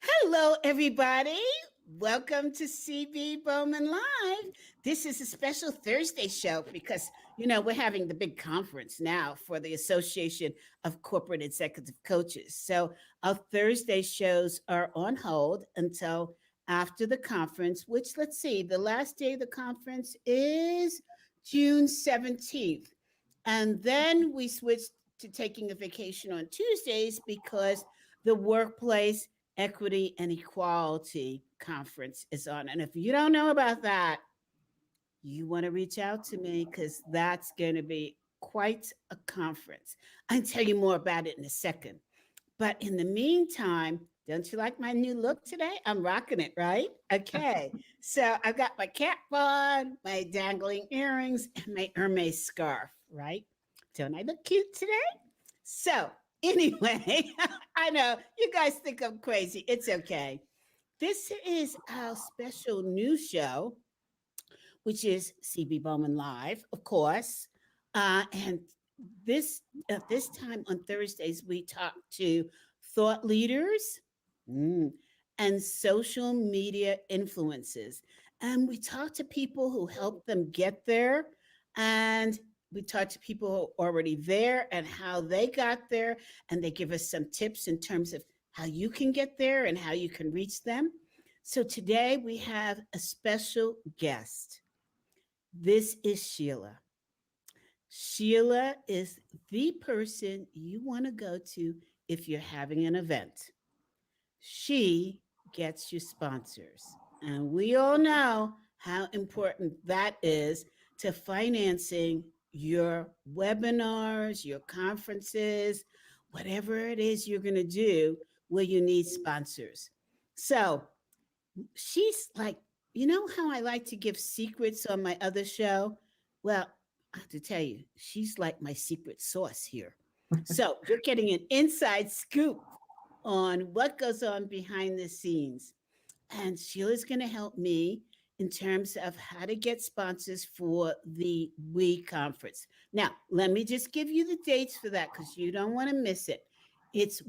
Hello, everybody. Welcome to CB Bowman Live. This is a special Thursday show because, we're having the big conference now for the Association of Corporate Executive Coaches. So our Thursday shows are on hold until after the conference, which, let's see, the last day of the conference is June 17th. And then we switched to taking a vacation on Tuesdays because the workplace equity and equality conference is on. And if you don't know about that, you want to reach out to me because that's going to be quite a conference. I'll tell you more about it in a second. But in the meantime, don't you like my new look today? I'm rocking it, right? Okay. So I've got my cap on, my dangling earrings, and my Hermes scarf, right? Don't I look cute today? So, anyway, I know you guys think I'm crazy. It's okay. This is our special news show, which is CB Bowman Live, of course. And this time on Thursdays, we talk to thought leaders mm, and social media influencers. And we talk to people who help them get there. And we talk to people who are already there and how they got there. And they give us some tips in terms of how you can get there and how you can reach them. So today we have a special guest. This is Sheila. Sheila is the person you want to go to if you're having an event. She gets you sponsors. And we all know how important that is to financing your webinars, your conferences, whatever it is you're going to do where you need sponsors. So she's like, you know how I like to give secrets on my other show? Well, I have to tell you, she's like my secret sauce here. So you're getting an inside scoop on what goes on behind the scenes. And Sheila's going to help me in terms of how to get sponsors for the We conference. Now, let me just give you the dates for that because you don't want to miss it. It's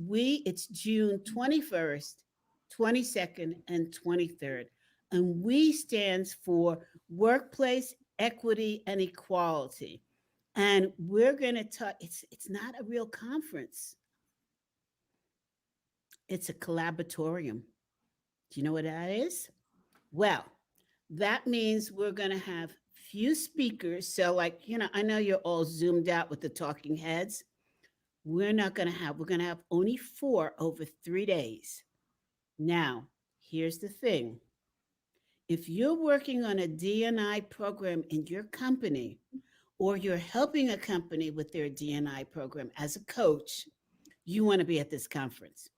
June 21st, 22nd, and 23rd. And We stands for Workplace Equity and Equality. And we're going to talk, it's not a real conference, it's a collaboratorium. Do you know what that is? Well, that means we're going to have few speakers. So, like, I know you're all zoomed out with the talking heads. We're going to have only four over 3 days. Now, here's the thing. If you're working on a D&I program in your company, or you're helping a company with their D&I program as a coach, you want to be at this conference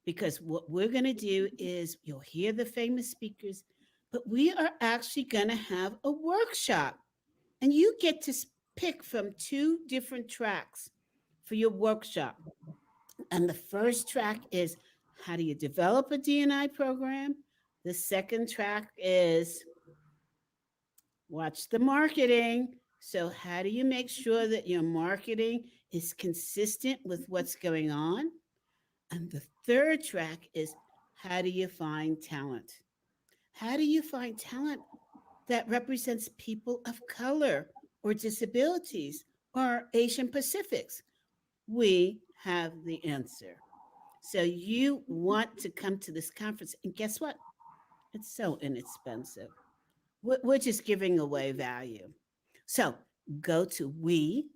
because what we're going to do is you'll hear the famous speakers, but we are actually going to have a workshop and you get to pick from two different tracks for your workshop. And the first track is how do you develop a D&I program? The second track is watch the marketing. So, how do you make sure that your marketing is consistent with what's going on? And the third track is how do you find talent? How do you find talent that represents people of color or disabilities or Asian Pacifics? We have the answer. So you want to come to this conference, and guess what? It's so inexpensive. We're just giving away value. So go to we,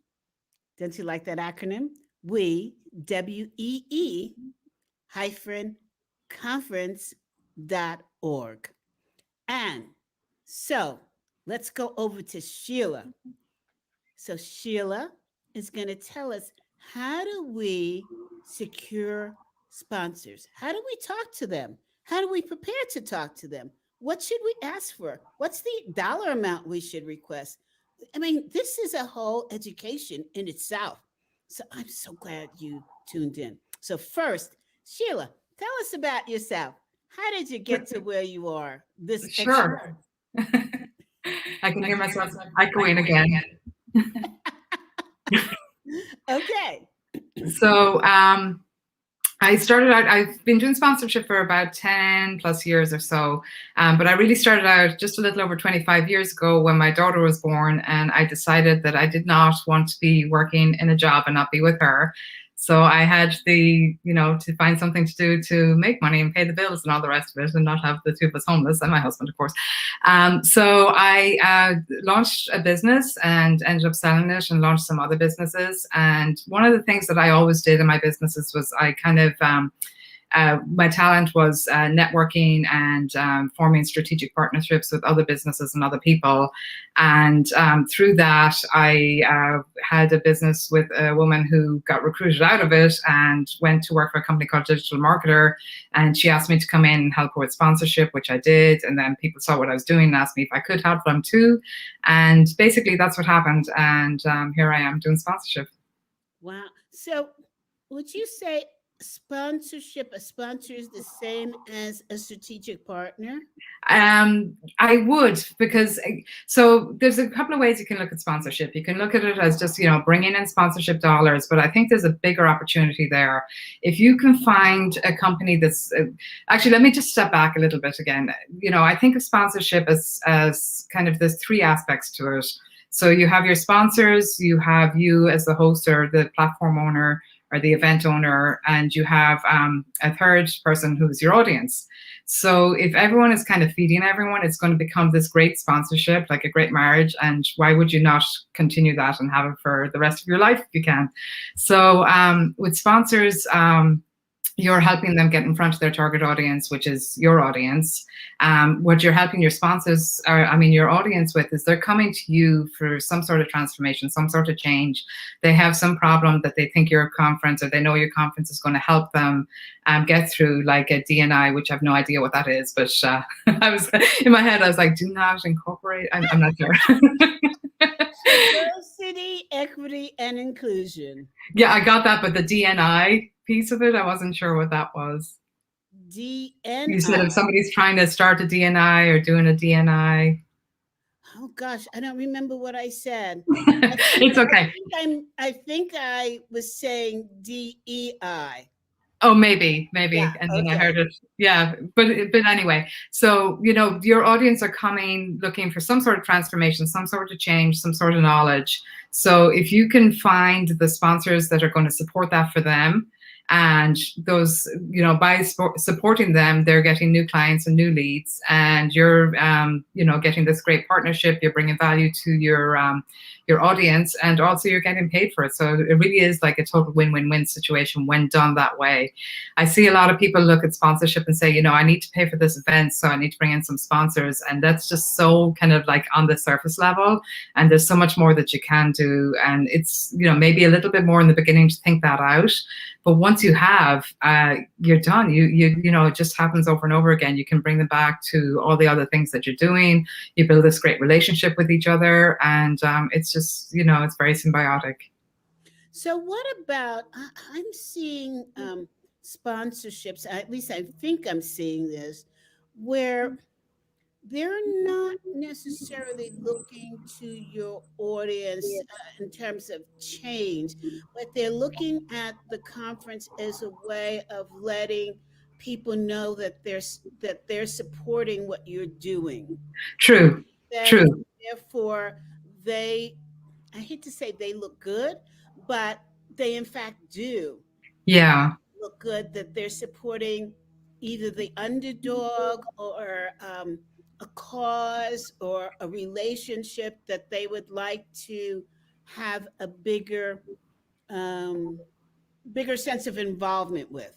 don't you like that acronym? We, WEE hyphen conference.org. And so let's go over to Sheila. So Sheila is going to tell us how do we secure sponsors? How do we talk to them? How do we prepare to talk to them? What should we ask for? What's the dollar amount we should request? I mean, this is a whole education in itself. So I'm so glad you tuned in. So first, Sheila, tell us about yourself. How did you get to where you are? This Sure. I can hear myself echoing again. Okay. So I started out, I've been doing sponsorship for about 10 plus years or so. But I really started out just a little over 25 years ago when my daughter was born, and I decided that I did not want to be working in a job and not be with her. So I had to find something to do to make money and pay the bills and all the rest of it, and not have the two of us homeless, and my husband, of course. So I launched a business and ended up selling it, and launched some other businesses. And one of the things that I always did in my businesses was I kind of my talent was networking and forming strategic partnerships with other businesses and other people. And through that, I had a business with a woman who got recruited out of it and went to work for a company called Digital Marketer. And she asked me to come in and help her with sponsorship, which I did. And then people saw what I was doing and asked me if I could help them too. And basically that's what happened. And here I am doing sponsorship. Wow. So would you say a sponsor is the same as a strategic partner? I would, because so there's a couple of ways you can look at sponsorship. You can look at it as just, bringing in sponsorship dollars, but I think there's a bigger opportunity there. If you can find a company that's actually, let me just step back a little bit again. I think of sponsorship as kind of there's three aspects to it. So you have your sponsors, you have you as the host or the platform owner or the event owner, and you have a third person who's your audience. So if everyone is kind of feeding everyone, it's going to become this great sponsorship, like a great marriage. And why would you not continue that and have it for the rest of your life if you can? So with sponsors, you're helping them get in front of their target audience, which is your audience. What you're helping your sponsors, your audience with, is they're coming to you for some sort of transformation, some sort of change. They have some problem that they think your conference, or they know your conference is going to help them get through, like a D&I, which I have no idea what that is. But I was in my head, I was like, do not incorporate. I'm not sure. Diversity, equity, and inclusion. Yeah, I got that, but the D&I piece of it, I wasn't sure what that was. D&I. You said if somebody's trying to start a D&I or doing a D&I. Oh gosh, I don't remember what I said. It's okay. I think I was saying DEI. Oh, maybe, yeah, and then I heard it. Yeah, but anyway, so your audience are coming looking for some sort of transformation, some sort of change, some sort of knowledge. So if you can find the sponsors that are going to support that for them, and those, by supporting them, they're getting new clients and new leads, and you're getting this great partnership. You're bringing value to your audience, and also you're getting paid for it. So it really is like a total win-win-win situation when done that way. I see a lot of people look at sponsorship and say, I need to pay for this event, so I need to bring in some sponsors, and that's just so kind of like on the surface level. And there's so much more that you can do, and it's maybe a little bit more in the beginning to think that out. But once you have, you're done. It just happens over and over again. You can bring them back to all the other things that you're doing. You build this great relationship with each other, and it's just, it's very symbiotic. So what about, I'm seeing sponsorships, at least I think I'm seeing this, where they're not necessarily looking to your audience in terms of change, but they're looking at the conference as a way of letting people know that they're supporting what you're doing. True. Therefore, I hate to say they look good, but they in fact do. Yeah. Look good, that they're supporting either the underdog or a cause or a relationship that they would like to have a bigger sense of involvement with.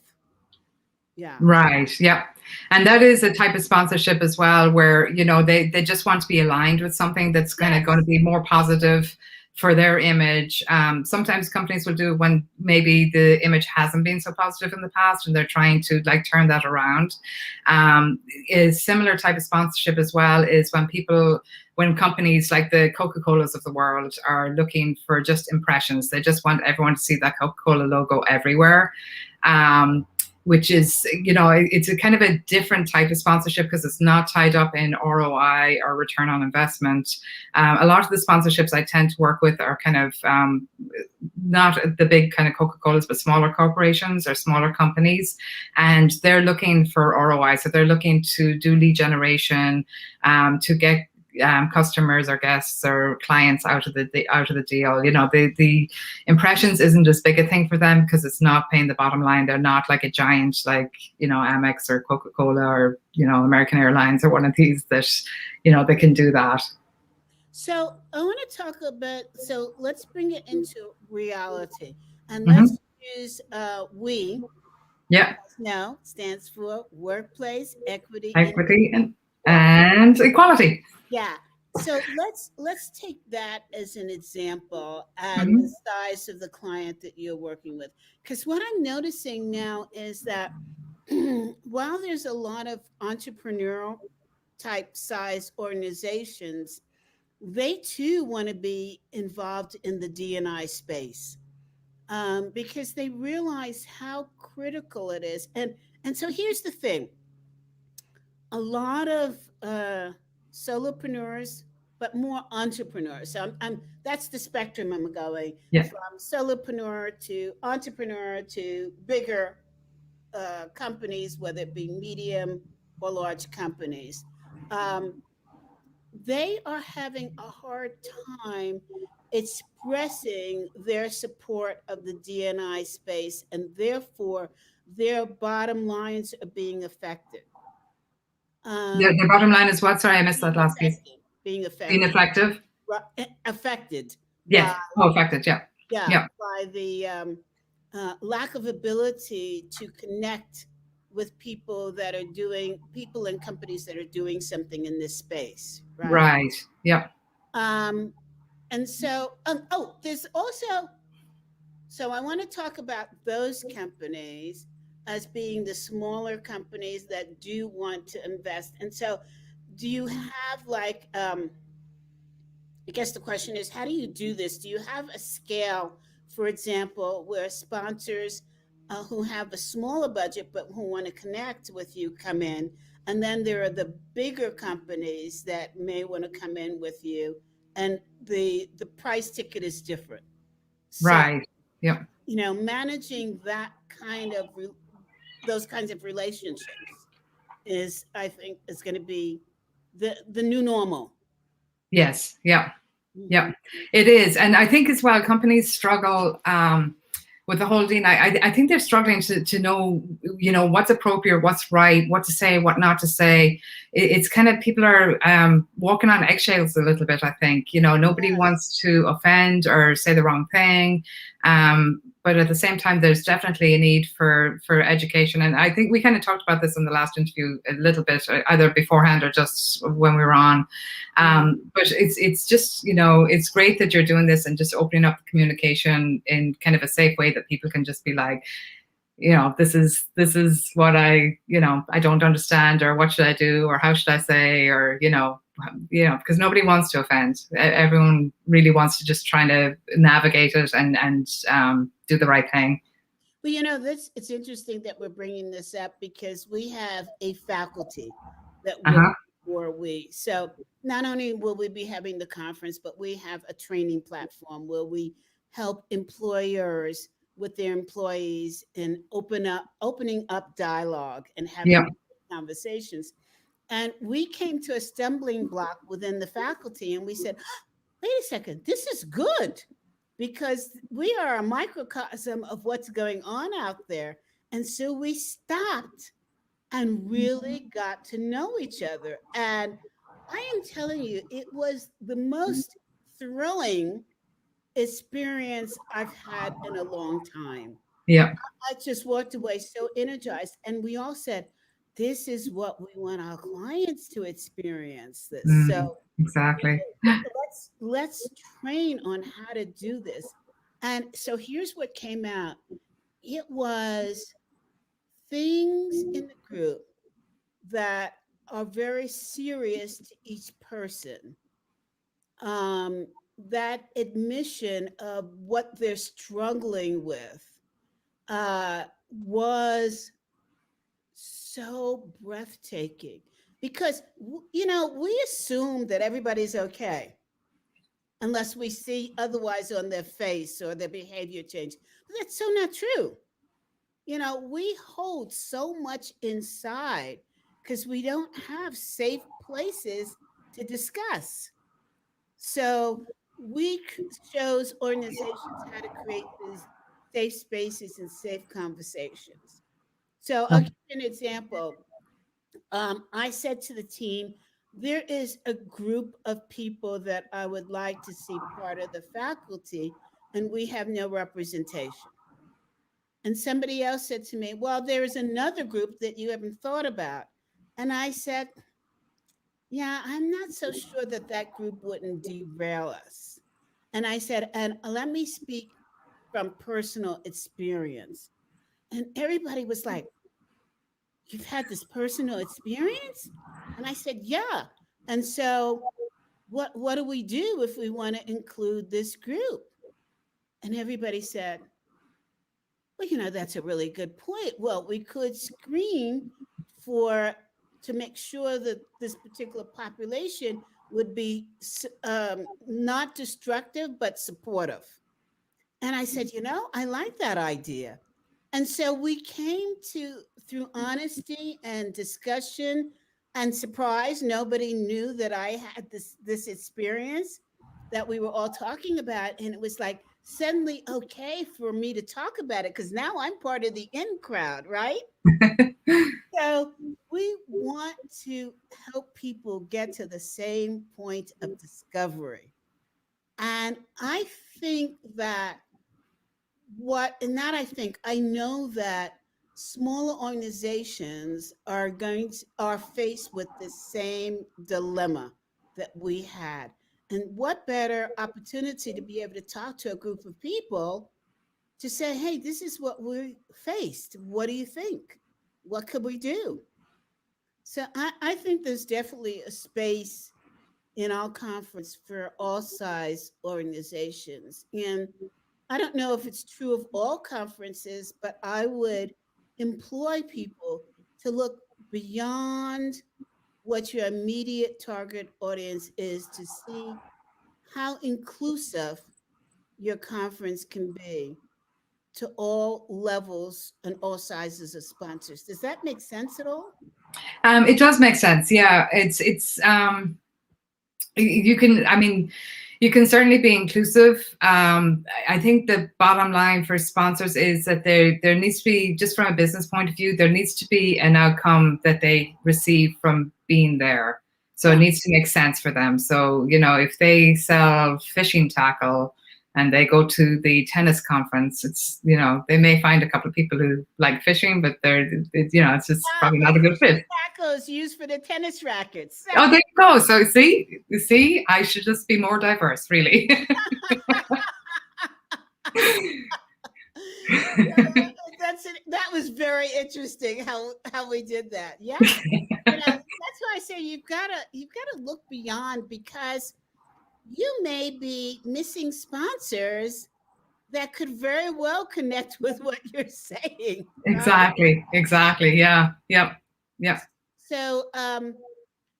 Yeah. Right. Yeah. And that is a type of sponsorship as well, where, they just want to be aligned with something that's kind of going to be more positive for their image. Sometimes companies will do it when maybe the image hasn't been so positive in the past, and they're trying to turn that around. A similar type of sponsorship as well is when companies like the Coca-Colas of the world are looking for just impressions. They just want everyone to see that Coca-Cola logo everywhere. which is, it's a kind of a different type of sponsorship because it's not tied up in ROI or return on investment. A lot of the sponsorships I tend to work with are kind of not the big kind of Coca-Colas, but smaller corporations or smaller companies, and they're looking for ROI. So they're looking to do lead generation, to get customers or guests or clients out of the deal. The impressions isn't as big a thing for them because it's not paying the bottom line. They're not like a giant like Amex or Coca-Cola or American Airlines or one of these that they can do that. So I want to talk a bit. So let's bring it into reality, and Mm-hmm. let's use we. Yeah. Now stands for workplace equity and equality. Yeah. So let's take that as an example and Mm-hmm. the size of the client that you're working with. Because what I'm noticing now is that while there's a lot of entrepreneurial type size organizations, they too want to be involved in the D&I space, because they realize how critical it is. And so here's the thing: a lot of solopreneurs, but more entrepreneurs. So I'm that's the spectrum I'm going Yeah. from solopreneur to entrepreneur to bigger companies, whether it be medium or large companies. Um, they are having a hard time expressing their support of the DNI space, and therefore their bottom lines are being affected. The bottom line is what? Sorry, I missed Being that last piece. affected, being affected, Ineffective. affected Yes. by Affected. Yeah. Yeah. by the lack of ability to connect with people and companies that are doing something in this space, right? Right. Yeah. Um, and so, there's also, so I want to talk about those companies as being the smaller companies that do want to invest. And so, do you have like, I guess the question is, how do you do this? Do you have a scale, for example, where sponsors who have a smaller budget but who want to connect with you come in? And then there are the bigger companies that may want to come in with you, and the price ticket is different. So, Right. Yeah. managing those kinds of relationships is, I think, is going to be the new normal. Yes. Yeah. Mhm. Yeah, it is. And I think as well, companies struggle with the whole thing. I think they're struggling to know, what's appropriate, what's right, what to say, what not to say. It's kind of, people are walking on eggshells a little bit, I think. Nobody Yes. wants to offend or say the wrong thing. But at the same time, there's definitely a need for education. And I think we kind of talked about this in the last interview a little bit, either beforehand or just when we were on. But it's just, it's great that you're doing this and just opening up the communication in kind of a safe way that people can just be like, this is what I don't understand, or what should I do, or how should I say, or, because nobody wants to offend. Everyone really wants to just try to navigate it and do the right thing. Well, it's interesting that we're bringing this up because we have a faculty that work Uh-huh. for we. So not only will we be having the conference, but we have a training platform where we help employers with their employees and opening up dialogue and Yeah. having conversations. And we came to a stumbling block within the faculty, and we said, wait a second, this is good because we are a microcosm of what's going on out there. And so we stopped and really got to know each other. And I am telling you, it was the most thrilling experience I've had in a long time. Yeah. I just walked away so energized. And we all said, this is what we want our clients to experience this. So Exactly. let's train on how to do this. And so here's what came out. It was things in the group that are very serious to each person. That admission of what they're struggling with was so breathtaking because, you know, we assume that everybody's okay unless we see otherwise on their face or their behavior change. But that's so not true. You know, we hold so much inside because we don't have safe places to discuss. So we shows organizations how to create these safe spaces and safe conversations. So I'll give you an example. I said to the team, there is a group of people that I would like to see part of the faculty, and we have no representation. And somebody else said to me, well, there is another group that you haven't thought about. And I said, yeah, I'm not so sure that that group wouldn't derail us. And I said, and let me speak from personal experience. And everybody was like, you've had this personal experience? And I said, yeah. And so what do we do if we want to include this group? And everybody said, well, you know, that's a really good point. Well, we could screen for to make sure that this particular population would be not destructive but supportive. And I said, you know, I like that idea. And so we came to, through honesty and discussion and surprise, nobody knew that I had this experience that we were all talking about. And it was like suddenly okay for me to talk about it because now I'm part of the in crowd, right? So we want to help people get to the same point of discovery. And I think that I know that smaller organizations are faced with the same dilemma that we had. And what better opportunity to be able to talk to a group of people to say, hey, this is what we faced. What do you think? What could we do? So I think there's definitely a space in our conference for all size organizations. And I don't know if it's true of all conferences, but I would employ people to look beyond what your immediate target audience is to see how inclusive your conference can be to all levels and all sizes of sponsors. Does that make sense at all? It does make sense. Yeah, it's you can. I mean, you can certainly be inclusive. I think the bottom line for sponsors is that there needs to be, just from a business point of view, there needs to be an outcome that they receive from being there. So it needs to make sense for them. So, you know, if they sell fishing tackle and they go to the tennis conference, it's, you know, they may find a couple of people who like fishing, but you know, it's just probably not a good fit. Tackle is used for the tennis rackets. So. Oh, there you go. So you see, I should just be more diverse, really. That was very interesting how we did that. Yeah, you know, that's why I say you've got to look beyond, because you may be missing sponsors that could very well connect with what you're saying. Right? Exactly. Yeah. So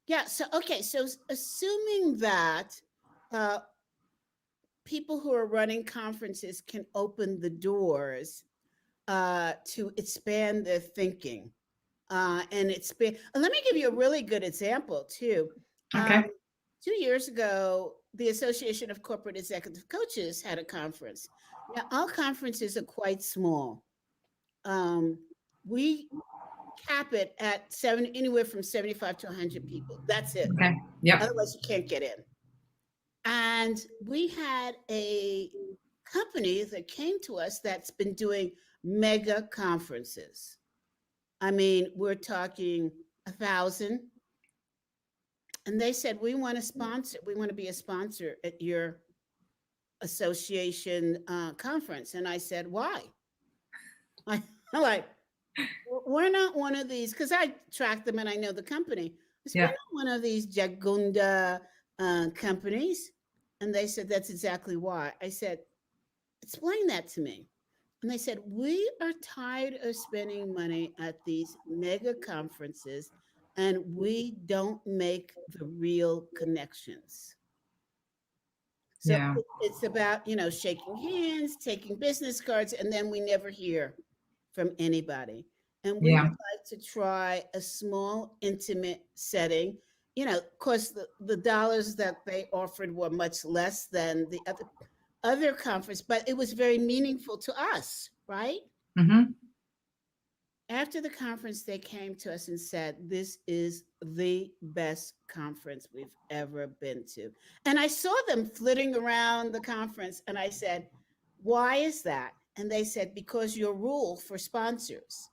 yeah, so okay, so assuming that uh, people who are running conferences can open the doors to expand their thinking and expand. Let me give you a really good example too. Okay. 2 years ago, the Association of Corporate Executive Coaches had a conference. Now, our conferences are quite small. We cap it at anywhere from 75 to 100 people. That's it. Okay. Yeah. Otherwise, you can't get in. And we had a company that came to us that's been doing mega conferences. I mean, we're talking 1,000. And they said, we want to be a sponsor at your association conference. And I said, why? I'm like, we're not one of these, because I track them and I know the company. I said, we're not one of these Jagunda companies. And they said, that's exactly why. I said, explain that to me. And they said, we are tired of spending money at these mega conferences and we don't make the real connections. So Yeah. it's about, shaking hands, taking business cards, and then we never hear from anybody. And we Yeah. would like to try a small, intimate setting. Of course, the dollars that they offered were much less than the other conference, but it was very meaningful to us, right? Hmm. After the conference, they came to us and said, this is the best conference we've ever been to. And I saw them flitting around the conference, and I said, why is that? And they said, because your rule for sponsors.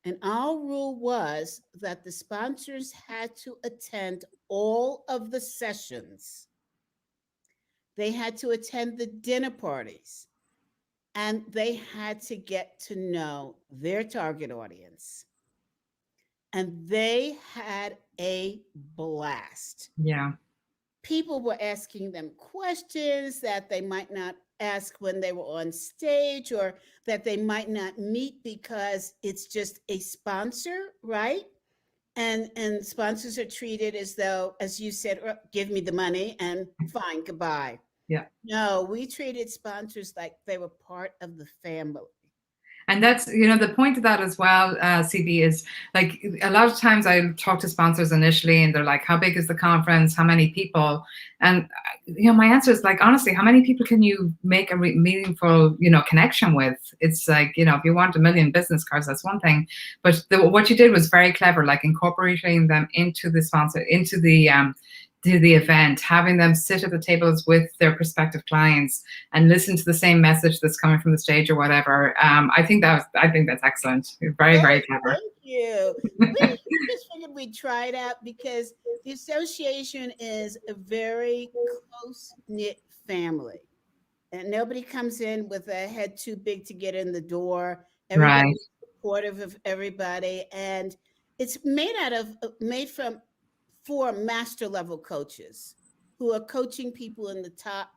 And our rule was that the sponsors had to attend all of the sessions, they had to attend the dinner parties, and they had to get to know their target audience. And they had a blast. Yeah. People were asking them questions that they might not ask when they were on stage, or that they might not meet because it's just a sponsor, right? And sponsors are treated as though, as you said, give me the money and fine, goodbye. Yeah. No, we treated sponsors like they were part of the family. And that's, the point of that as well, CB, is like a lot of times I talk to sponsors initially and they're like, how big is the conference? How many people? And, my answer is like, honestly, how many people can you make a meaningful, connection with? It's like, if you want a million business cards, that's one thing. But what you did was very clever, like incorporating them into the sponsor, into the event, having them sit at the tables with their prospective clients and listen to the same message that's coming from the stage or whatever. I think that's excellent. Very, Oh, very clever. thank you. We just figured we'd try it out because the association is a very close knit family. And nobody comes in with a head too big to get in the door. Right. Everybody's supportive of everybody. And it's made from 4 master level coaches who are coaching people in the top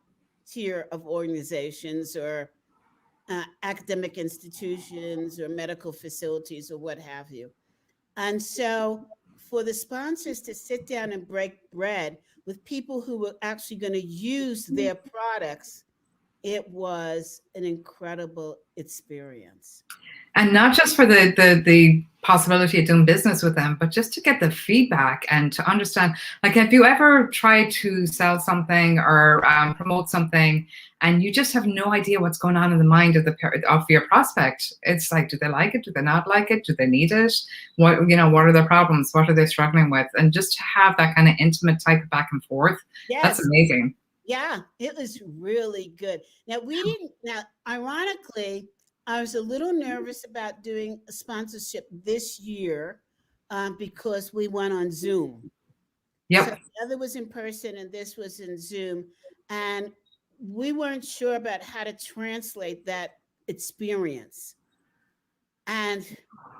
tier of organizations, or academic institutions, or medical facilities, or what have you. And so, for the sponsors to sit down and break bread with people who were actually going to use their products, it was an incredible experience. And not just for the possibility of doing business with them, but just to get the feedback and to understand. Like, have you ever tried to sell something or promote something, and you just have no idea what's going on in the mind of your prospect? It's like, do they like it? Do they not like it? Do they need it? What are their problems? What are they struggling with? And just to have that kind of intimate type of back and forth, that's Yes. amazing. Yeah, it was really good. Now, ironically, I was a little nervous about doing a sponsorship this year, because we went on Zoom. So Yep. the other was in person and this was in Zoom. And we weren't sure about how to translate that experience. And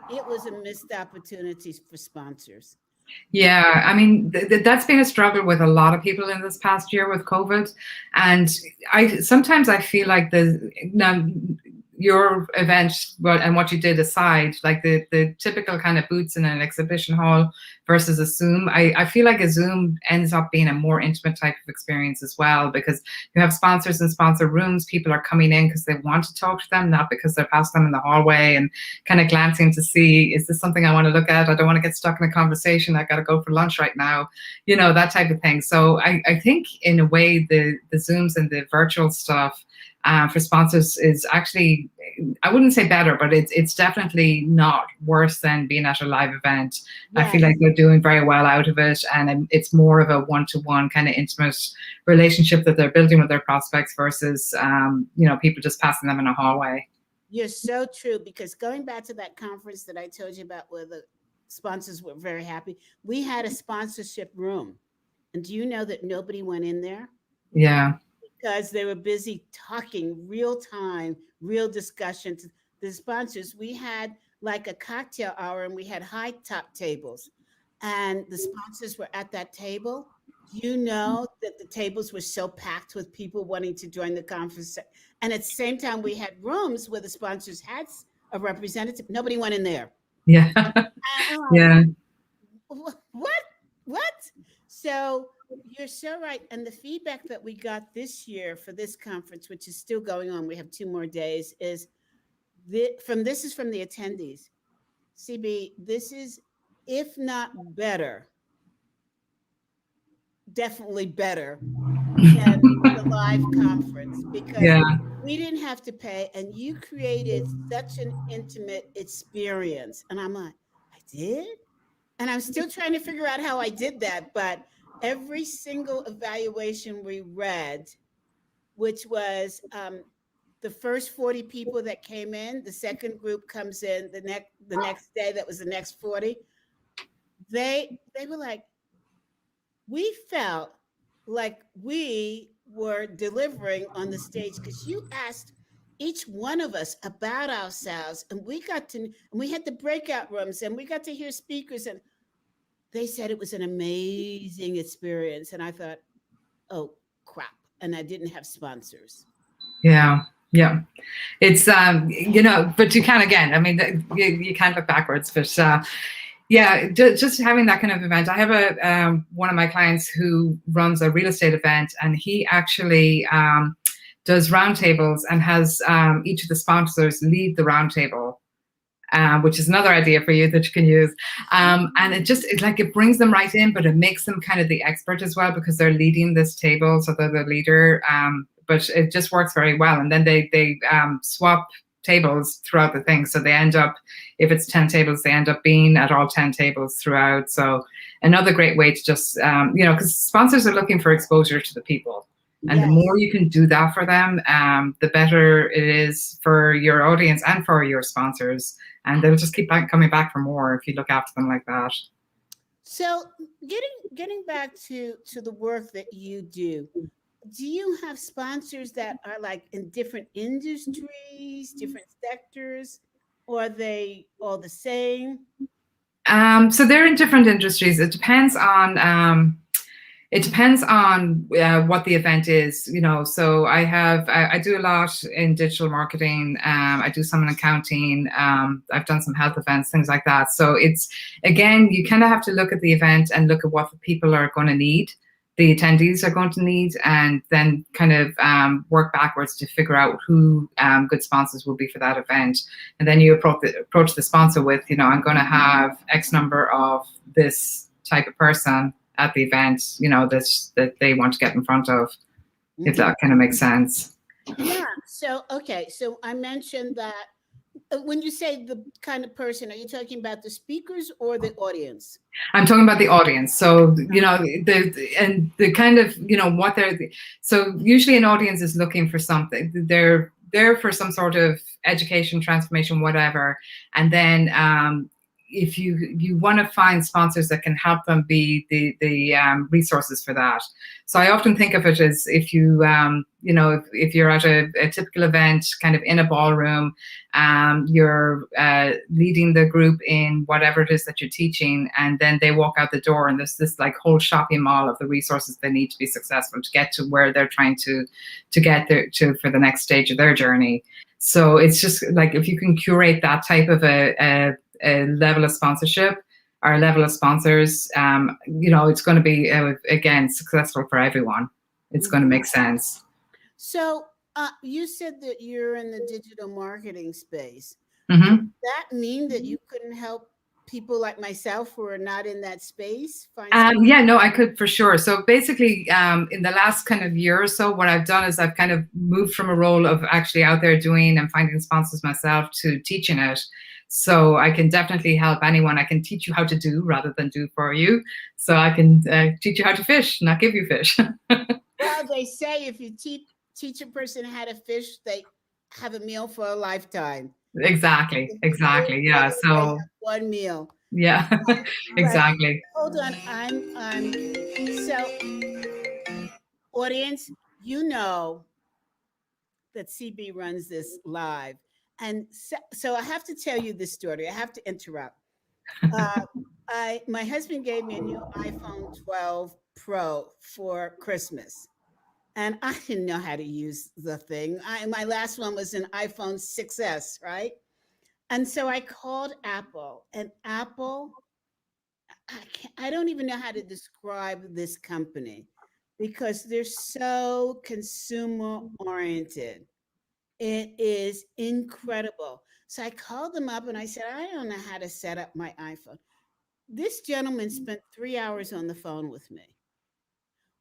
it was a missed opportunity for sponsors. Yeah, I mean that's been a struggle with a lot of people in this past year with COVID, and I feel like now your event and what you did aside, like the typical kind of booths in an exhibition hall versus a Zoom, I feel like a Zoom ends up being a more intimate type of experience as well, because you have sponsors in sponsor rooms. People are coming in because they want to talk to them, not because they're past them in the hallway and kind of glancing to see, is this something I want to look at? I don't want to get stuck in a conversation. I got to go for lunch right now, that type of thing. So I think in a way the Zooms and the virtual stuff for sponsors is actually, I wouldn't say better, but it's definitely not worse than being at a live event. I feel like Yes. they're doing very well out of it, and it's more of a one-to-one kind of intimate relationship that they're building with their prospects versus people just passing them in a hallway. You're so true, because going back to that conference that I told you about where the sponsors were very happy, we had a sponsorship room. And do you know that nobody went in there? Yeah. Because they were busy talking real time, real discussions. The sponsors, we had like a cocktail hour and we had high top tables. And the sponsors were at that table you know that the tables were so packed with people wanting to join the conference, and at the same time we had rooms where the sponsors had a representative. Nobody went in there. Yeah. I'm like, Yeah. what? So you're so right. And the feedback that we got this year for this conference, which is still going on, we have 2 more days, is this is from the attendees. CB, this is, if not better, definitely better than the live conference, because Yeah. we didn't have to pay and you created such an intimate experience. And I'm like, I did? And I'm still trying to figure out how I did that. But every single evaluation we read, which was the first 40 people that came in, the second group comes in the next day, that was the next 40. They were like, we felt like we were delivering on the stage because you asked each one of us about ourselves, and we had the breakout rooms and we got to hear speakers, and they said it was an amazing experience. And I thought, oh crap. And I didn't have sponsors. Yeah. Yeah. It's, but you can, again, I mean, you can't look backwards, but yeah, just having that kind of event. I have one of my clients who runs a real estate event, and he actually does roundtables and has each of the sponsors lead the roundtable, which is another idea for you that you can use. And it brings them right in, but it makes them kind of the expert as well because they're leading this table, so they're the leader. But it just works very well. And then they swap tables throughout the thing. So they end up, if it's 10 tables, they end up being at all 10 tables throughout. So another great way to just, because sponsors are looking for exposure to the people. And the more you can do that for them, the better it is for your audience and for your sponsors. And they'll just keep coming back for more if you look after them like that. So getting back to the work that you do you have sponsors that are like in different industries, different sectors, or are they all the same? So they're in different industries. It depends on what the event is, So I do a lot in digital marketing. I do some in accounting. I've done some health events, things like that. So it's, again, you kind of have to look at the event and look at what the people are going to need, the attendees are going to need, and then kind of work backwards to figure out who good sponsors will be for that event. And then you approach the sponsor with, I'm going to have X number of this type of person at the event, that they want to get in front of, if that kind of makes sense. Yeah. So, okay. So I mentioned that when you say the kind of person, are you talking about the speakers or the audience? I'm talking about the audience. So, the kind of, what so usually an audience is looking for something. They're there for some sort of education, transformation, whatever. And then, if you want to find sponsors that can help them be the resources for that. So I often think of it as if you if you're at a typical event, kind of in a ballroom, you're leading the group in whatever it is that you're teaching, and then they walk out the door, and there's this like whole shopping mall of the resources they need to be successful to get to where they're trying to get there to for the next stage of their journey. So it's just like if you can curate that type of a level of sponsorship or a level of sponsors, it's going to be, again, successful for everyone. It's going to make sense. So you said that you're in the digital marketing space. Mm-hmm. Does that mean that you couldn't help people like myself who are not in that space? I could for sure. So basically, in the last kind of year or so, what I've done is I've kind of moved from a role of actually out there doing and finding sponsors myself to teaching it. So I can definitely help anyone. I can teach you how to do rather than do for you. So I can teach you how to fish, not give you fish. Well, they say if you teach a person how to fish, they have a meal for a lifetime. Exactly. Yeah. So one meal. Yeah, exactly. Hold on. So audience, that CB runs this live. And so I have to tell you this story. I have to interrupt. My husband gave me a new iPhone 12 Pro for Christmas, and I didn't know how to use the thing. My last one was an iPhone 6S, right? And so I called Apple, and Apple, I don't even know how to describe this company because they're so consumer oriented. It is incredible. So I called them up and I said, I don't know how to set up my iPhone. This gentleman spent 3 hours on the phone with me.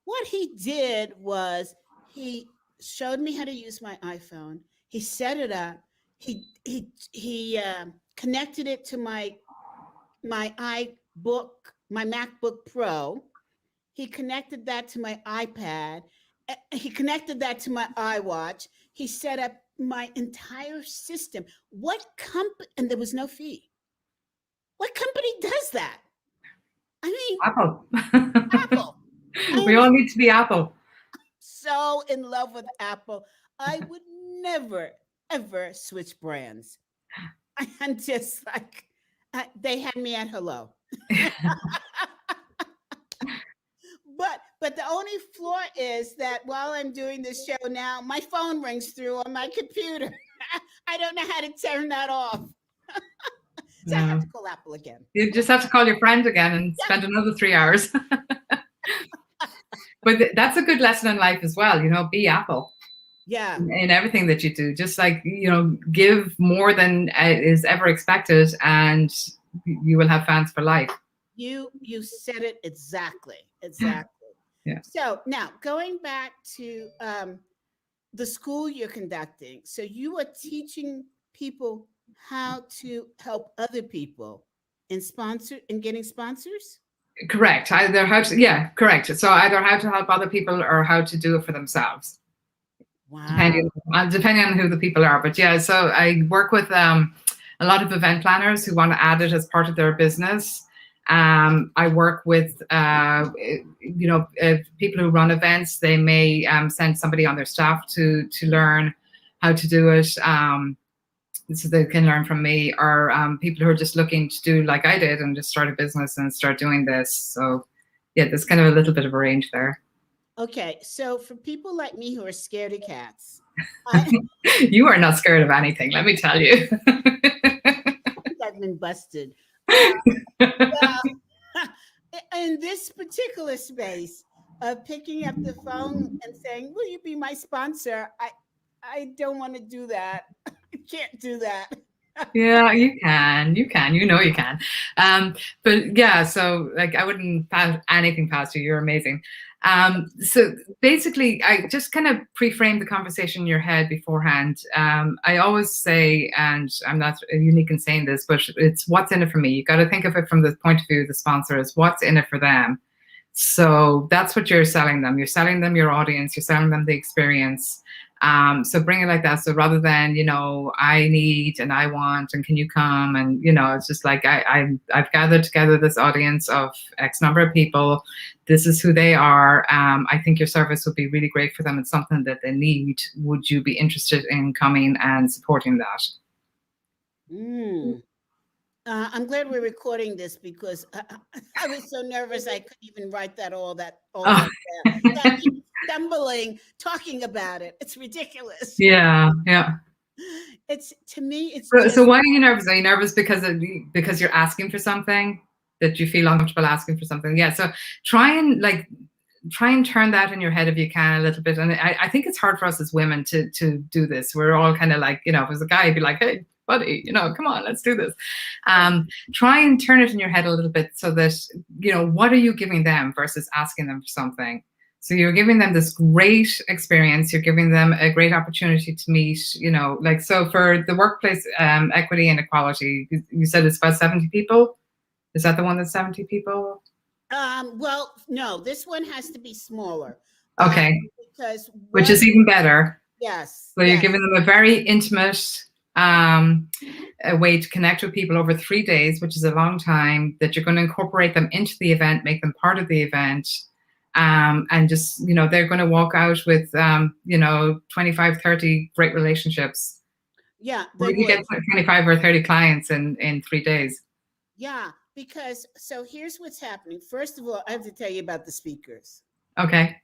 What he did was he showed me how to use my iPhone. He set it up. He connected it to my iBook, my MacBook Pro. He connected that to my iPad. He connected that to my iWatch. He set up my entire system. What company? And there was no fee. What company does that? I mean, Apple. Apple. We all need to be Apple. So in love with Apple. I would never, ever switch brands. I'm just like, they had me at hello. But the only flaw is that while I'm doing this show now, my phone rings through on my computer. I don't know how to turn that off. So I have to call Apple again. You just have to call your friend again and spend another 3 hours. But that's a good lesson in life as well, be Apple. Yeah. In everything that you do, just like, give more than is ever expected, and you will have fans for life. You said it exactly. Yeah. So now going back to the school you're conducting. So you are teaching people how to help other people in getting sponsors? Correct. Correct. So either how to help other people or how to do it for themselves. Wow. Depending on who the people are. But yeah, so I work with a lot of event planners who want to add it as part of their business. I work with, people who run events. They may send somebody on their staff to learn how to do it, so they can learn from me, or people who are just looking to do like I did and just start a business and start doing this. So yeah, there's kind of a little bit of a range there. Okay, so for people like me who are scared of cats. You are not scared of anything, let me tell you. I've been busted. Well, in this particular space of picking up the phone and saying, will you be my sponsor? I don't want to do that. I can't do that. Yeah, you can. You can. But yeah, so like I wouldn't pass anything past you. You're amazing. So basically, I just kind of pre-frame the conversation in your head beforehand. I always say, and I'm not unique in saying this, but it's what's in it for me. You got to think of it from the point of view of the sponsor, is what's in it for them. So that's what you're selling them. You're selling them your audience. You're selling them the experience. So bring it like that. So rather than, I need and I want and can you come, and it's just like I've gathered together this audience of X number of people. This is who they are. I think your service would be really great for them. It's something that they need. Would you be interested in coming and supporting that? I'm glad we're recording this because I was so nervous I couldn't even write that all that down. I'm stumbling talking about it. It's ridiculous. Yeah. It's, to me, it's so why are you nervous? Are you nervous because you're asking for something, that you feel uncomfortable asking for something? Yeah. So try and turn that in your head if you can a little bit. And I think it's hard for us as women to do this. We're all kind of like, if it was a guy, he'd be like, hey, buddy, come on, let's do this. Try and turn it in your head a little bit so that, what are you giving them versus asking them for something? So you're giving them this great experience. You're giving them a great opportunity to meet, so for the workplace equity and equality, you said it's about 70 people. Is that the one that's 70 people? Well, no, this one has to be smaller. Okay. Which is even even better. Yes. So you're giving them a very intimate a way to connect with people over 3 days, which is a long time, that you're going to incorporate them into the event, make them part of the event. And just, they're going to walk out with, 25, 30 great relationships. Yeah. You get 25 or 30 clients in 3 days. Yeah, because so here's what's happening. First of all, I have to tell you about the speakers. Okay.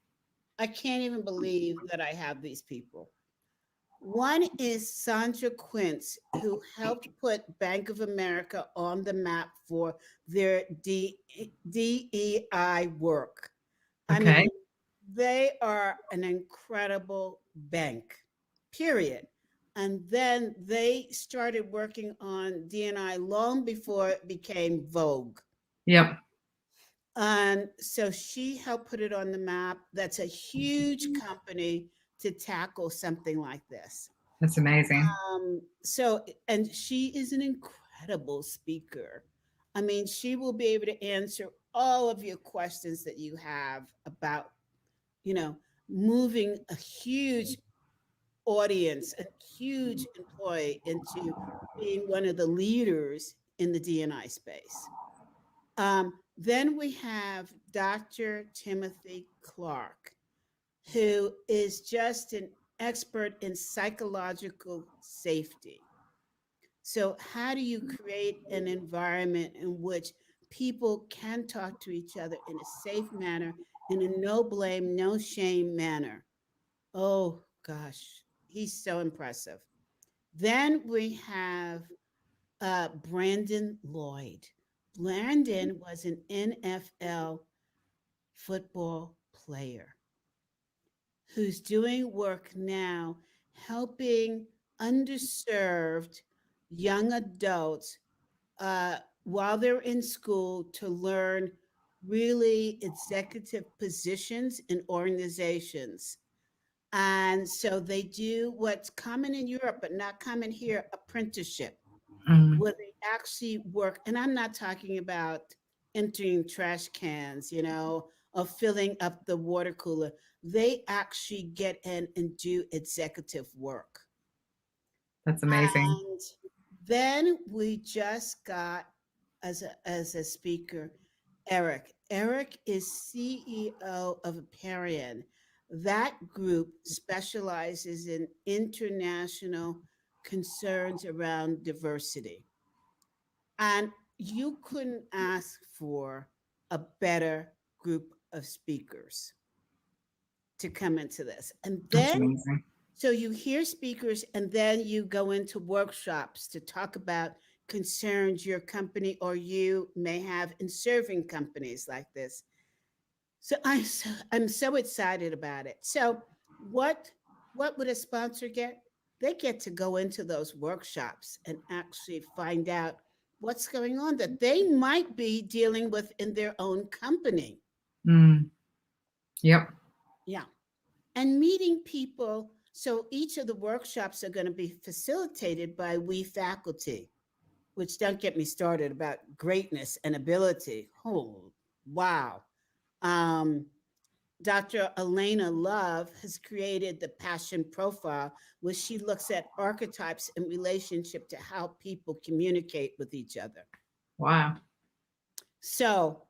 I can't even believe that I have these people. One is Sandra Quince, who helped put Bank of America on the map for their DEI work. I Okay. mean, they are an incredible bank, period. And then they started working on DNI long before it became Vogue. Yep. And so she helped put it on the map. That's a huge company to tackle something like this. That's amazing. And she is an incredible speaker. I mean, she will be able to answer all of your questions that you have about, you know, moving a huge audience, a huge employee into being one of the leaders in the DNI space. Then we have Dr. Timothy Clark, who is just an expert in psychological safety. So, how do you create an environment in which people can talk to each other in a safe manner, in a no blame, no shame manner? Oh, gosh, he's so impressive. Then we have Brandon Lloyd. Blandon was an NFL football player who's doing work now helping underserved young adults while they're in school to learn really executive positions in organizations. And so they do what's common in Europe, but not common here, apprenticeship, Mm, where they actually work. And I'm not talking about emptying trash cans, or filling up the water cooler. They actually get in and do executive work. that's amazing. And then we just got as a speaker Eric. Eric is CEO of Aperion. That group specializes in international concerns around diversity. And you couldn't ask for a better group of speakers to come into this. And That's then, amazing. so you hear speakers, and then you go into workshops to talk about concerns your company or you may have in serving companies like this. So I'm so excited about it. So what what would a sponsor get? They get to go into those workshops and actually find out what's going on that they might be dealing with in their own company. Mm, yep. Yeah. And meeting people. So each of the workshops are going to be facilitated by we faculty, which don't get me started about greatness and ability. Oh, wow. Um, Dr. Elena Love has created the passion profile, where she looks at archetypes in relationship to how people communicate with each other. Wow. So,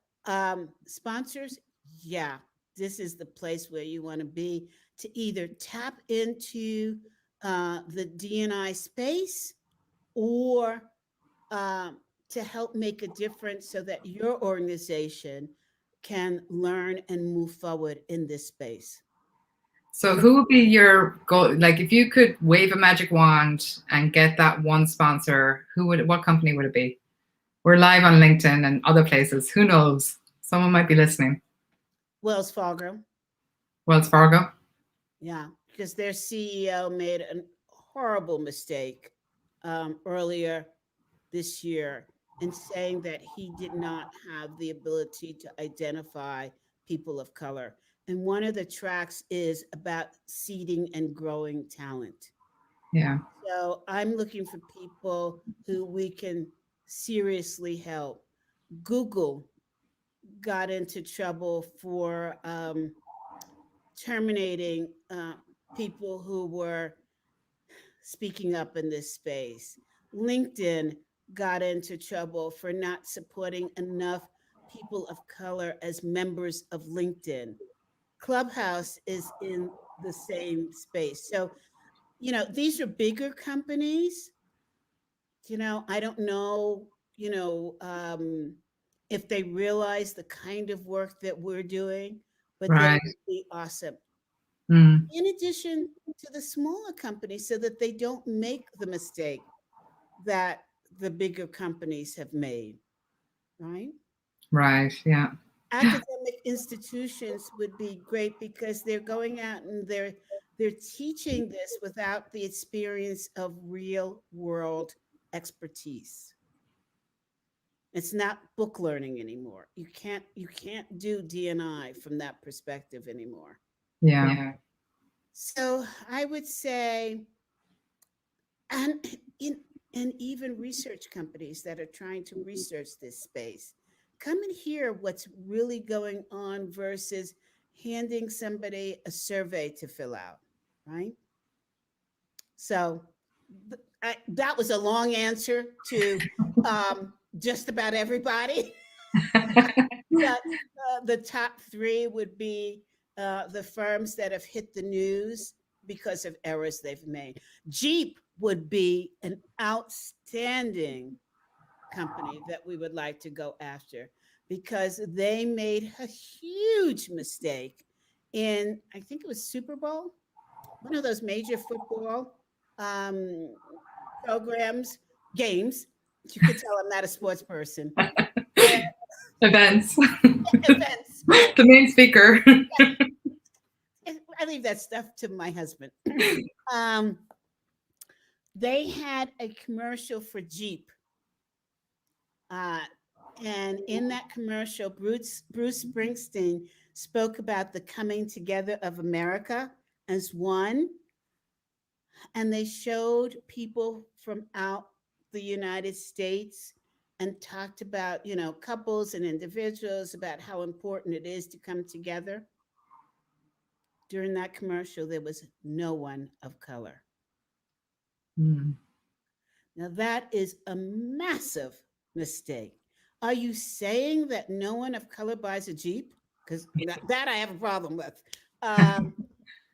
sponsors, yeah, this is the place where you want to be to either tap into the DNI space or to help make a difference so that your organization can learn and move forward in this space. So, So, who would be your goal? Like, if you could wave a magic wand and get that one sponsor, what company would it be? We're live on LinkedIn and other places. Who knows? Someone might be listening. Wells Fargo, Wells Fargo. yeah, because their CEO made a horrible mistake earlier this year in saying that he did not have the ability to identify people of color. And one of the tracks is about seeding and growing talent. Yeah. So I'm looking for people who we can seriously help. Google got into trouble for terminating people who were speaking up in this space. LinkedIn got into trouble for not supporting enough people of color as members of LinkedIn. Clubhouse is in the same space. So, these are bigger companies. I don't know, you know, um, if they realize the kind of work that we're doing, but they Right. would be awesome. Mm. In addition to the smaller companies, so that they don't make the mistake that the bigger companies have made, right? Right. Yeah. Academic institutions would be great because they're going out and they're teaching this without the experience of real world expertise. It's not book learning anymore. You can't do D&I from that perspective anymore. Yeah. Yeah. So I would say, and in and even research companies that are trying to research this space, come and hear what's really going on versus handing somebody a survey to fill out, right? So that was a long answer to just about everybody. But the top three would be the firms that have hit the news because of errors they've made. Jeep would be an outstanding company that we would like to go after because they made a huge mistake in, I think it was Super Bowl, one of those major football um, programs, games. You could tell I'm not a sports person. Where Events. events, right? The main speaker. I leave that stuff to my husband. um, they had a commercial for Jeep. Uh, and in that commercial, Bruce Springsteen spoke about the coming together of America as one. And they showed people from out the United States and talked about, couples and individuals, about how important it is to come together. During that commercial, there was no one of color. Mm. Now, that is a massive mistake. Are you saying that no one of color buys a Jeep? Because that I have a problem with.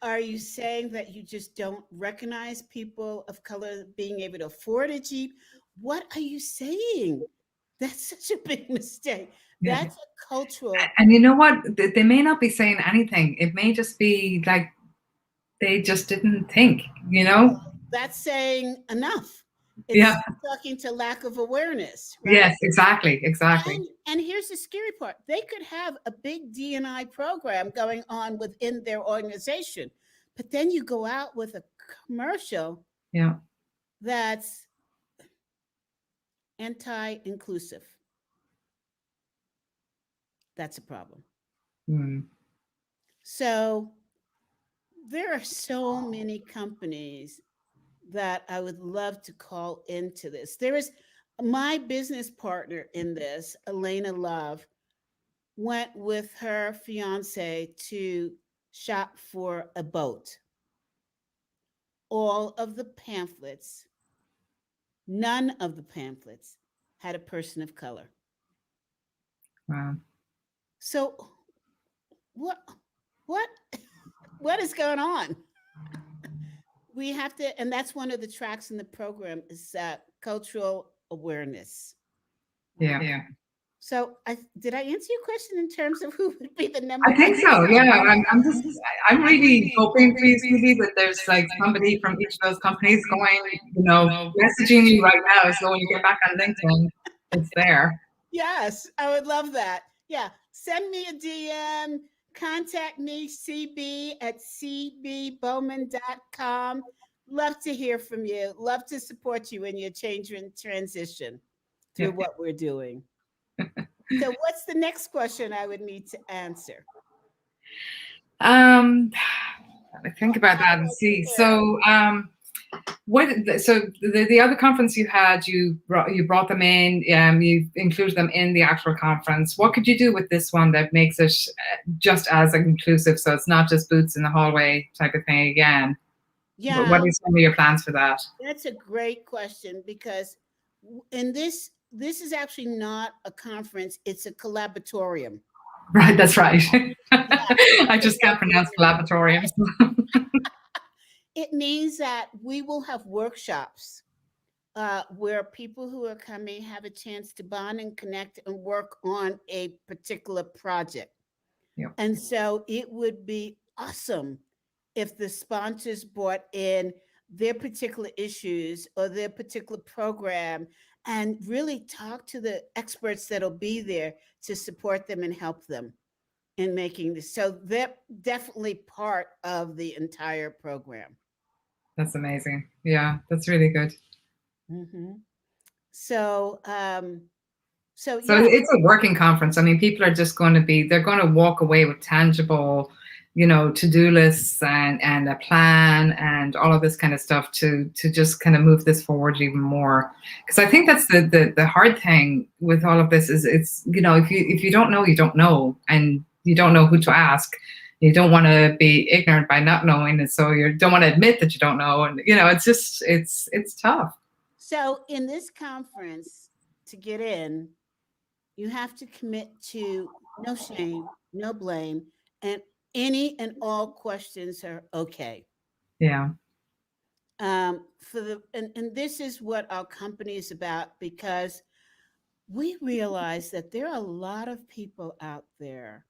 Are you saying that you just don't recognize people of color being able to afford a Jeep? What are you saying? That's such a big mistake. Yeah. That's a cultural. And you know what? They may not be saying anything. It may just be like they just didn't think, you know? That's saying enough. Yeah. It's talking to lack of awareness, right? Yes, exactly. Exactly. And here's the scary part. They could have a big D&I program going on within their organization, but then you go out with a commercial Yeah. that's anti-inclusive. That's a problem. Mm. So there are so many companies that I would love to call into this. There is my business partner in this, Elena Love, went with her fiance to shop for a boat. All of the pamphlets, none of the pamphlets had a person of color. Wow. So what what what is going on? We have to, and that's one of the tracks in the program is cultural awareness. Yeah. Yeah. So did I answer your question in terms of who would be the number I one? think so. Yeah. I'm really hoping for you, Stevie, that there's like somebody from each of those companies going, messaging you right now. So when you get back on LinkedIn, it's there. Yes, I would love that. Yeah, send me a DM, contact me, cb@cbbowman.com. Love to hear from you. Love to support you in your change and transition through Yeah. what we're doing. So, what's the next question I would need to answer? Let me think about that and see. So, the other conference you had, you brought them in, you included them in the actual conference. What could you do with this one that makes it just as inclusive, so it's not just boots in the hallway type of thing again? Yeah, What are some of your plans for that? that's a great question because in this is actually not a conference; it's a collaboratorium. Right, that's right. I just can't pronounce collaboratoriums. It means that we will have workshops where people who are coming have a chance to bond and connect and work on a particular project. Yeah. And so it would be awesome if the sponsors brought in their particular issues or their particular program and really talk to the experts that'll be there to support them and help them in making this. So they're definitely part of the entire program. That's amazing. Yeah, that's really good. Hmm. So, so So yeah, it's a working conference. I mean, people are just going to be, they're going to walk away with tangible, to-do lists and a plan and all of this kind of stuff to just kind of move this forward even more. Because I think that's the hard thing with all of this is it's, if you don't know, you don't know, and you don't know who to ask. You don't want to be ignorant by not knowing, and so you don't want to admit that you don't know, and it's just it's tough. so in this conference, to get in, you have to commit to no shame, no blame, and any and all questions are okay. Yeah. For the and this is what our company is about, because we realize that there are a lot of people out there.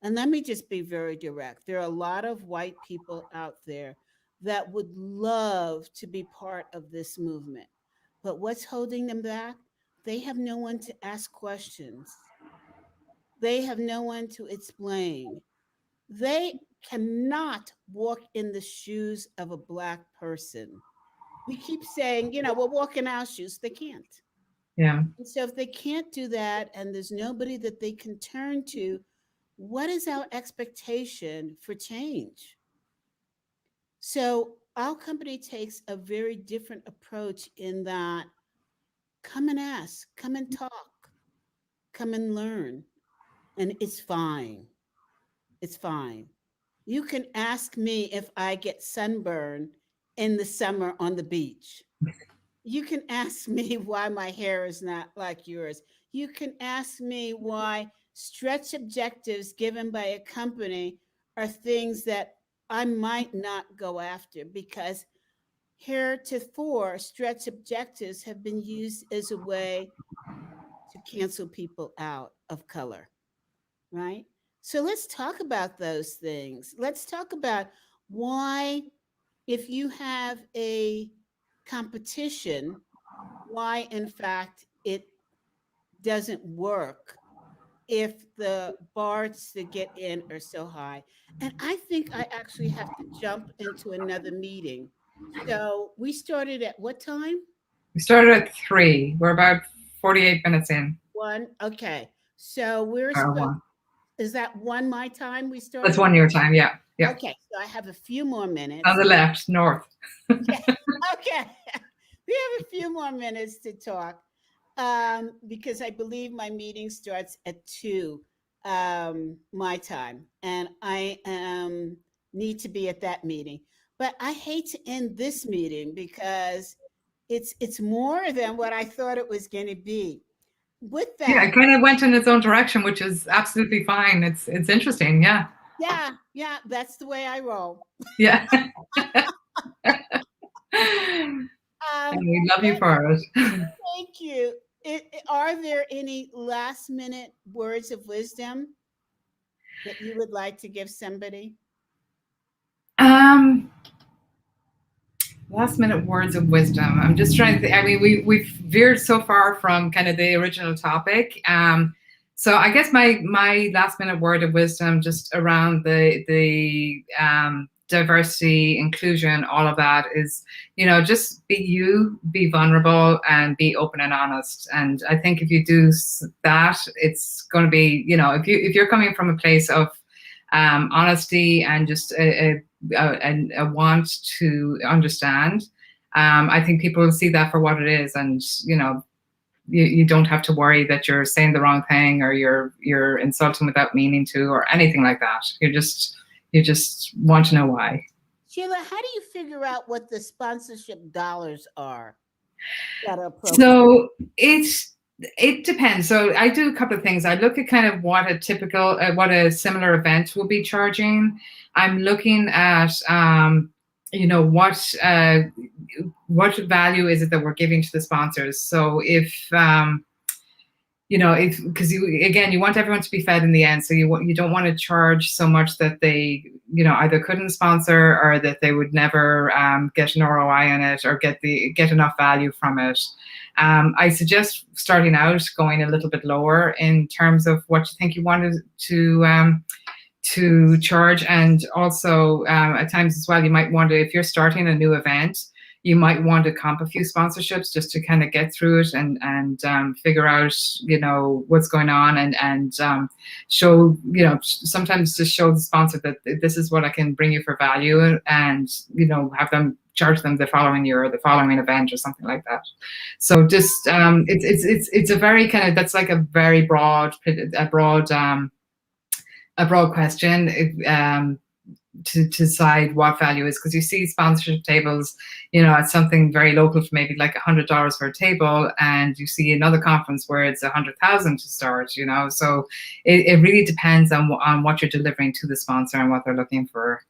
And let me just be very direct. There are a lot of white people out there that would love to be part of this movement. But what's holding them back? They have no one to ask questions. They have no one to explain. They cannot walk in the shoes of a Black person. We keep saying, we'll walk in our shoes. They can't. Yeah. And so if they can't do that and there's nobody that they can turn to, what is our expectation for change? So our company takes a very different approach in that come and ask, come and talk, come and learn. And it's fine. It's fine. You can ask me if I get sunburn in the summer on the beach. You can ask me why my hair is not like yours. You can ask me why stretch objectives given by a company are things that I might not go after, because heretofore stretch objectives have been used as a way to cancel people out of color, right? So let's talk about those things. Let's talk about why, if you have a competition, why in fact it doesn't work if the bars to get in are so high. And I think I actually have to jump into another meeting. So we started at what time? We started at 3. We're about 48 minutes in. One. Okay. So we're Or supposed, 1. is that one my time we That's started? 1 your time. Yeah. Yeah. Okay. So I have a few more On minutes. the left, north. Yeah. Okay. We have a few more minutes to talk, because I believe my meeting starts at 2 my time, and I need to be at that meeting. But I hate to end this meeting because it's more than what I thought it was going to be. With Yeah, that, it kind of went in its own direction, which is absolutely fine. It's interesting. Yeah. yeah, yeah, that's the way I roll. Yeah. And we love you But for it. thank you. Are there any last minute words of wisdom that you would like to give somebody? Um, Last minute words of wisdom. I'm just trying to think. I mean, we've veered so far from kind of the original topic. So I guess my last minute word of wisdom just around the diversity, inclusion, all of that is, just be you, be vulnerable, and be open and honest. And I think if you do that, it's going to be, if you're coming from a place of honesty and just a want to understand. I think people will see that for what it is, and you don't have to worry that you're saying the wrong thing or you're insulting without meaning to or anything like that. You just want to know why. Sheila, how do you figure out what the sponsorship dollars are that are appropriate? So it depends. So I do a couple of things. I look at kind of what what a similar event will be charging. I'm looking at what value is it that we're giving to the sponsors? So if because you want everyone to be fed in the end, so you don't want to charge so much that they either couldn't sponsor or that they would never get an ROI on it or get enough value from it. I suggest starting out going a little bit lower in terms of what you think you wanted to charge, and also at times as well, you might want to, if you're starting a new event, you might want to comp a few sponsorships just to kind of get through it and figure out what's going on and show sometimes just show the sponsor that this is what I can bring you for value, and have them charge them the following year or the following event or something like that. So just it's a very kind of, that's like a very broad question to decide what value is, because you see sponsorship tables, at something very local for maybe like $100 for a table, and you see another conference where it's 100,000 to start. So it really depends on what you're delivering to the sponsor and what they're looking for.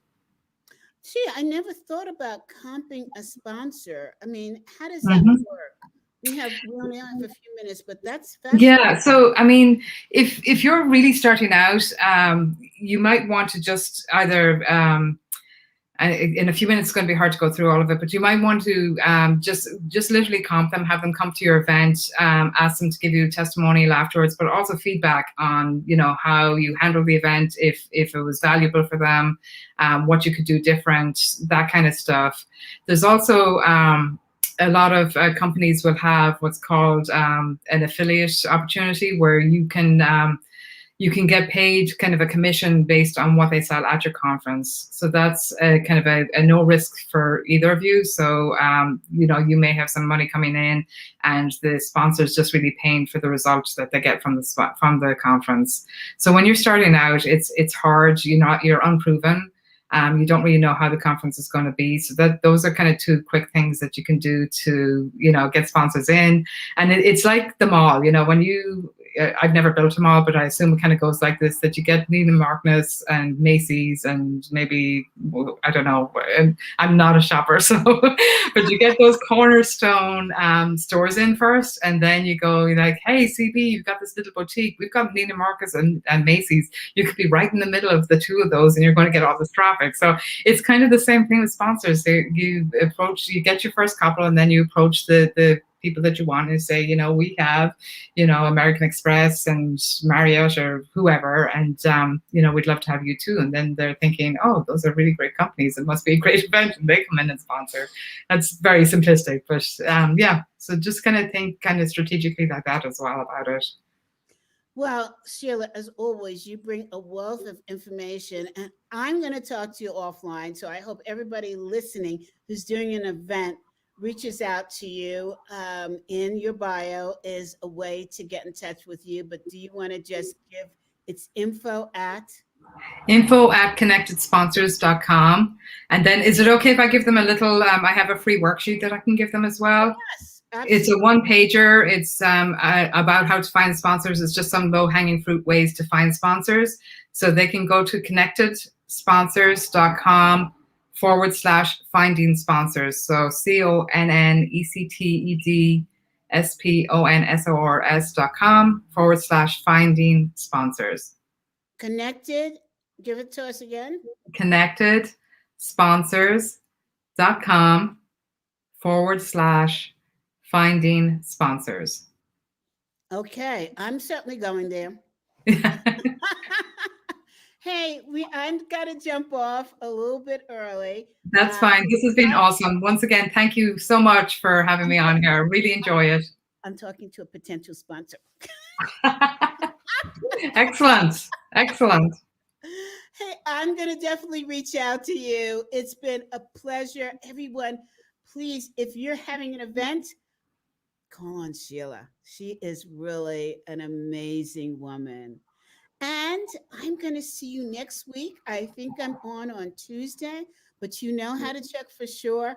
Gee, I never thought about comping a sponsor. I mean, how does that work? We only have a few minutes, but that's fascinating. Yeah. So, I mean, if you're really starting out, you might want to just either, in a few minutes, it's going to be hard to go through all of it, but you might want to just literally comp them, have them come to your event, ask them to give you a testimonial afterwards, but also feedback on, how you handled the event, if it was valuable for them, what you could do different, that kind of stuff. There's also a lot of companies will have what's called an affiliate opportunity, where you can get paid kind of a commission based on what they sell at your conference. So that's kind of a no risk for either of you. So you may have some money coming in, and the sponsor's just really paying for the results that they get from the conference. So when you're starting out, it's hard. You're unproven. You don't really know how the conference is going to be. So those are kind of two quick things that you can do to, get sponsors in. And it's like the mall, when I've never built a mall, but I assume it kind of goes like this, that you get Neiman Marcus and Macy's and maybe, I don't know, I'm not a shopper, so, but you get those cornerstone stores in first, and then you go, you're like, hey, CB, you've got this little boutique. We've got Neiman Marcus and Macy's. You could be right in the middle of the two of those, and you're going to get all this traffic. So it's kind of the same thing with sponsors. You get your first couple, and then you approach the people that you want and say, we have, American Express and Marriott or whoever, and, we'd love to have you too. And then they're thinking, oh, those are really great companies. It must be a great event. And they come in and sponsor. That's very simplistic, but yeah. So just kind of think kind of strategically like that as well about it. Well, Sheila, as always, you bring a wealth of information, and I'm going to talk to you offline. So I hope everybody listening who's doing an event reaches out to you. In your bio is a way to get in touch with you, but do you want to just give it's info at connectedsponsors.com. And then is it okay if I give them a little, I have a free worksheet that I can give them as well? Yes, absolutely. It's a one-pager. It's about how to find sponsors. It's just some low-hanging fruit ways to find sponsors. So they can go to connectedsponsors.com/finding sponsors. So connectedsponsors.com/finding sponsors. Connected, give it to us again. connectedsponsors.com/finding sponsors. Okay, I'm certainly going there. Hey, I've got to jump off a little bit early. That's fine. This has been awesome. Once again, thank you so much for having me on here. I really enjoy it. I'm talking to a potential sponsor. Excellent. Excellent. Hey, I'm going to definitely reach out to you. It's been a pleasure. Everyone, please, if you're having an event, call on Sheila. She is really an amazing woman. And I'm going to see you next week. I think I'm on Tuesday, but you know how to check for sure.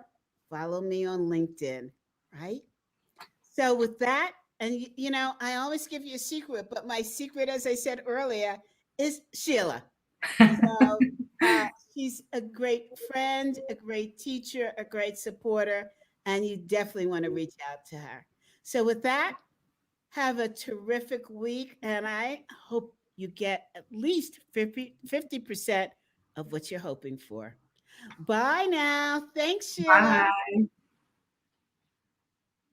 Follow me on LinkedIn, right? So with that, and I always give you a secret, but my secret, as I said earlier, is Sheila. So She's a great friend, a great teacher, a great supporter, and you definitely want to reach out to her. So, with that, have a terrific week, and I hope you get at least 50% of what you're hoping for. Bye now. Thanks, Sheila. Bye.